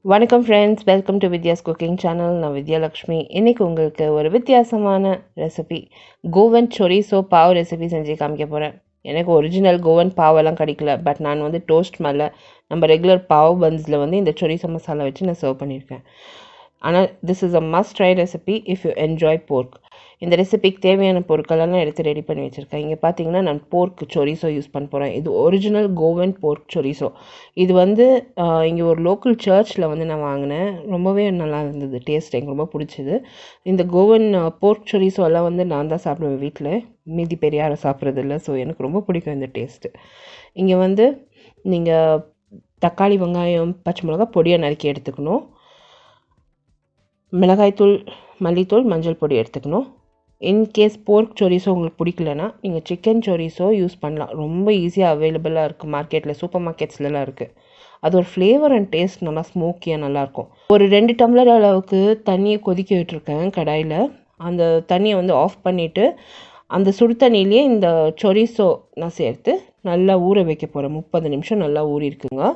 வணக்கம் friends, welcome to Vidya's cooking channel. நான் வித்யாலக்ஷ்மி. இன்றைக்கி உங்களுக்கு ஒரு வித்தியாசமான ரெசிபி கோவன் சொரிசோ பாவ் ரெசிபி செஞ்சு காமிக்க போகிறேன். எனக்கு ஒரிஜினல் கோவன் பாவெல்லாம் கிடைக்கல, பட் நான் வந்து டோஸ்ட் மேலே நம்ம ரெகுலர் பாவ் பன்ஸில் வந்து இந்த சொரிசோ மசாலா வச்சு நான் சர்வ் பண்ணியிருக்கேன். ஆனால் this is a must try recipe if you enjoy போர்க். இந்த ரெசிபிக்கு தேவையான பொருட்களெல்லாம் எடுத்து ரெடி பண்ணி வச்சுருக்கேன். இங்கே பார்த்தீங்கன்னா நான் போர்க் சொரிசோ யூஸ் பண்ண போகிறேன். இது ஒரிஜினல் கோவன் போர்க் சொரிசோ. இது வந்து இங்கே ஒரு லோக்கல் சர்ச்சில் வந்து நான் வாங்கினேன். ரொம்பவே நல்லா இருந்தது, டேஸ்ட் எனக்கு ரொம்ப பிடிச்சிது. இந்த கோவன் போர்க் சொரிசோ எல்லாம் வந்து நான் தான் சாப்பிடுவேன் வீட்டில், மீதி பெரிய யாரும் சாப்பிட்றதில்ல. ஸோ எனக்கு ரொம்ப பிடிக்கும் இந்த டேஸ்ட்டு. இங்கே வந்து நீங்கள் தக்காளி, வெங்காயம், பச்சை மிளகா பொடியாக நறுக்கி எடுத்துக்கணும். மிளகாய்த்தூள், மல்லித்தூள், மஞ்சள் பொடி எடுத்துக்கணும். இன்கேஸ் போர்க் சொரிசோ உங்களுக்கு பிடிக்கலனா நீங்கள் சிக்கன் சொரிசோ யூஸ் பண்ணலாம். ரொம்ப ஈஸியாக அவைலபிளாக இருக்குது மார்க்கெட்டில், சூப்பர் மார்க்கெட்ஸ்லாம் இருக்குது. அது ஒரு ஃப்ளேவர் அண்ட் டேஸ்ட் நல்லா ஸ்மோக்கியாக நல்லாயிருக்கும். ஒரு 2 டம்ளர் அளவுக்கு தண்ணியை கொதிக்க விட்டுருக்கேன் கடாயில். அந்த தண்ணியை வந்து ஆஃப் பண்ணிவிட்டு அந்த சுடு தண்ணியிலே இந்த சொரிசோ நான் சேர்த்து நல்லா ஊற வைக்க போகிறேன். 30 நிமிஷம் நல்லா ஊறி இருக்குங்க.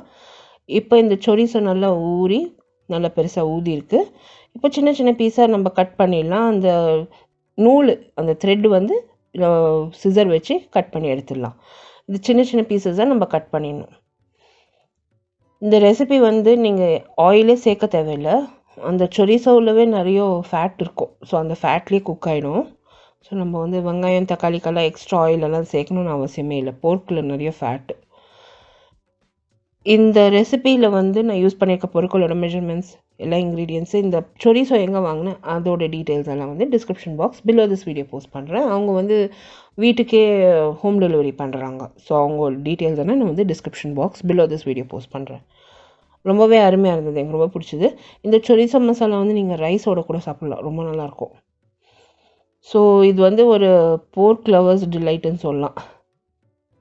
இப்போ இந்த சொரிசோ நல்லா ஊறி நல்லா பெருசாக ஊதி இருக்குது. இப்போ சின்ன சின்ன பீஸாக நம்ம கட் பண்ணிடலாம். அந்த நூல், அந்த த்ரெட் வந்து சிசர் வச்சு கட் பண்ணி எடுத்துடலாம். இது சின்ன சின்ன பீசஸாக நம்ம கட் பண்ணிடணும். இந்த ரெசிபி வந்து நீங்கள் ஆயிலே சேர்க்க தேவையில்லை. அந்த சொரிசோவிலவே நிறைய ஃபேட் இருக்கும். ஸோ அந்த ஃபேட்லேயே குக் ஆகிடும். ஸோ நம்ம வந்து வெங்காயம், தக்காளிக்கெல்லாம் எக்ஸ்ட்ரா ஆயிலெல்லாம் சேர்க்கணுன்னு அவசியமே இல்லை. போர்க்கில் நிறைய ஃபேட்டு. இந்த ரெசிபியில் வந்து நான் யூஸ் பண்ணியிருக்க பொருட்களோட மெஷர்மெண்ட்ஸ், எல்லா இன்க்ரீடியன்ஸு, இந்த சொரிசோ எங்கே வாங்கினேன் அதோட டீட்டெயில்ஸ் எல்லாம் வந்து description box below this video post பண்ணுறேன். அவங்க வந்து வீட்டுக்கே ஹோம் டெலிவரி பண்ணுறாங்க. ஸோ அவங்க டீட்டெயில்ஸ் எல்லாம் நான் வந்து description box below this video post பண்ணுறேன். ரொம்பவே அருமையாக இருந்தது, எனக்கு ரொம்ப பிடிச்சிது. இந்த சொரிசோ மசாலா வந்து நீங்கள் ரைஸோட கூட சாப்பிட்லாம், ரொம்ப நல்லாயிருக்கும். ஸோ இது வந்து ஒரு போர்க் லவர்ஸ் டிலைட்டுன்னு சொல்லலாம்.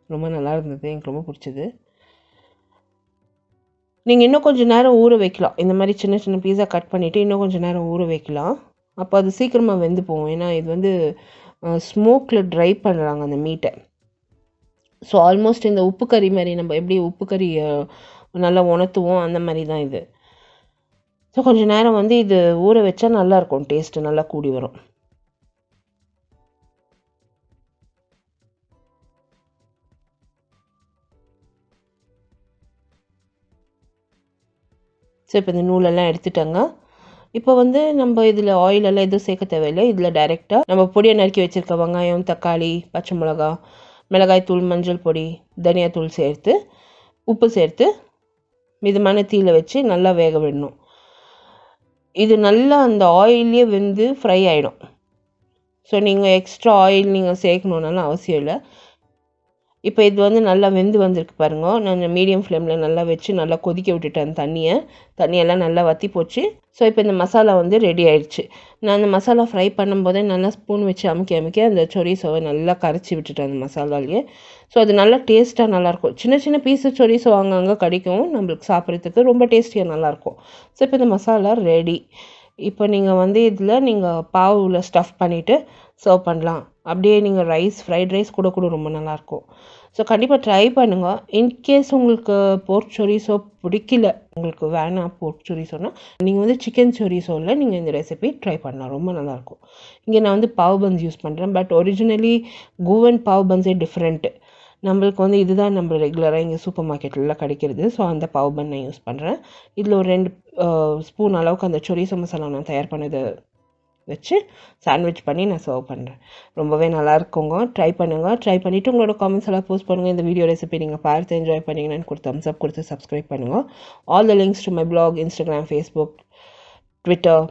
ரொம்ப நல்லா இருந்தது, எனக்கு ரொம்ப பிடிச்சிது. நீங்கள் இன்னும் கொஞ்சம் நேரம் ஊற வைக்கலாம். இந்த மாதிரி சின்ன சின்ன பீஸா கட் பண்ணிவிட்டு இன்னும் கொஞ்சம் நேரம் ஊற வைக்கலாம். அப்போ அது சீக்கிரமாக வெந்து போகும். ஏன்னா இது வந்து ஸ்மோக்கில் ட்ரை பண்ணுறாங்க அந்த மீட்டை. ஸோ ஆல்மோஸ்ட் இந்த உப்பு கறி மாதிரி, நம்ம எப்படி உப்பு கறி நல்லா உணர்த்துவோம் அந்த மாதிரி தான் இது. ஸோ கொஞ்சம் நேரம் வந்து இது ஊற வச்சா நல்லாயிருக்கும், டேஸ்ட்டு நல்லா கூடி வரும். ஸோ இப்போ இந்த நூலெல்லாம் எடுத்துட்டாங்க. இப்போ வந்து நம்ம இதில் ஆயிலெல்லாம் எதுவும் சேர்க்க தேவையில்லை. இதில் டைரெக்டாக நம்ம பொடியை நறுக்கி வச்சுருக்க வெங்காயம், தக்காளி, பச்சை மிளகா, மிளகாய்த்தூள், மஞ்சள் பொடி, தனியாத்தூள் சேர்த்து உப்பு சேர்த்து மிதமான தீயில் வச்சு நல்லா வேக விடணும். இது நல்லா அந்த ஆயிலே வெந்து ஃப்ரை ஆகிடும். ஸோ நீங்கள் எக்ஸ்ட்ரா ஆயில் நீங்கள் சேர்க்கணுன்னாலும் அவசியம் இல்லை. இப்போ இது வந்து நல்லா வெந்து வந்திருக்கு பாருங்க. நான் மீடியம் ஃப்ளேமில் நல்லா வச்சு நல்லா கொதிக்க விட்டுட்டேன் தண்ணியெல்லாம் நல்லா வற்றி போச்சு. ஸோ இப்போ இந்த மசாலா வந்து ரெடி ஆயிடுச்சு. நான் அந்த மசாலா ஃப்ரை பண்ணும்போதே நல்லா ஸ்பூன் வச்சு அமுக்கி அந்த சொரிசோவை நல்லா கரைச்சி விட்டுட்டேன் அந்த மசாலாலேயே. ஸோ அது நல்லா டேஸ்ட்டாக நல்லாயிருக்கும். சின்ன சின்ன பீஸு சொரிசோ அங்கங்கே கிடைக்கும் நம்மளுக்கு சாப்பிட்றதுக்கு, ரொம்ப டேஸ்டியாக நல்லாயிருக்கும். ஸோ இப்போ இந்த மசாலா ரெடி. இப்போ நீங்கள் வந்து இதில் நீங்கள் பாவில் ஸ்டஃப் பண்ணிவிட்டு சர்வ் பண்ணலாம். அப்படியே நீங்கள் ஃப்ரைட் ரைஸ் கூட ரொம்ப நல்லாயிருக்கும். ஸோ கண்டிப்பாக ட்ரை பண்ணுங்கள். இன்கேஸ் உங்களுக்கு போர்க் சொரிசோ பிடிக்கல, உங்களுக்கு வேணாம் போர்க் சொரிசோன்னா, நீங்கள் வந்து சிக்கன் சொரிசோவில் நீங்கள் இந்த ரெசிபி ட்ரை பண்ணலாம், ரொம்ப நல்லாயிருக்கும். இங்கே நான் வந்து பாவ் பன்ஸ் யூஸ் பண்ணுறேன். பட் ஒரிஜினலி கோவன் பாவ் பன்ஸே டிஃப்ரெண்ட்டு. நம்மளுக்கு வந்து இதுதான் நம்ம ரெகுலராக இங்கே சூப்பர் மார்க்கெட்லாம் கிடைக்கிறது. ஸோ அந்த பாவ் பன் நான் யூஸ் பண்ணுறேன். இதில் ஒரு 2 ஸ்பூன் அளவுக்கு அந்த சொரிசோ மசாலா நான் தயார் பண்ணதை வச்சு சாண்ட்விச் பண்ணி நான் சர்வ் பண்ணுறேன். ரொம்பவே நல்லா இருக்குங்க. ட்ரை பண்ணுங்கள். ட்ரை பண்ணிவிட்டு உங்களோட காமெண்ட்ஸ் எல்லாம் போஸ்ட் பண்ணுங்கள். இந்த வீடியோ ரெசிபி நீங்கள் பார்த்து என்ஜாய் பண்ணிங்கன்னு கொடுத்து தம்ஸ் அப் கொடுத்து சப்ஸ்கிரைப் பண்ணுங்கள். All the links to my blog, Instagram, Facebook, Twitter,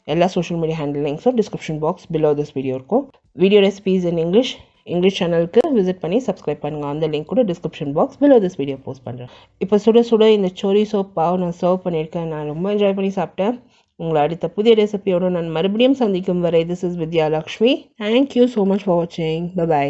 எல்லா சோஷியல் மீடியா ஹேண்டில் லிங்க்ஸும் description box below this video இருக்கும். வீடியோ ரெசிபிஸ் இன் இங்கிலீஷ் சேனலுக்கு விசிட் பண்ணி சப்ஸ்கிரைப் பண்ணுங்கள். அந்த லிங்க் கூட description box below this video post பண்ணுறேன். இப்போ சுட இந்த சொரிசோ பாவ் நான் சர்வ் பண்ணியிருக்கேன். நான் ரொம்ப என்ஜாய் பண்ணி சாப்பிட்டேன். உங்களை அடுத்த புதிய ரெசிபியோடு நான் மறுபடியும் சந்திக்கும் வரை, this is Vidyalakshmi. Thank you so much for வாட்சிங். பை.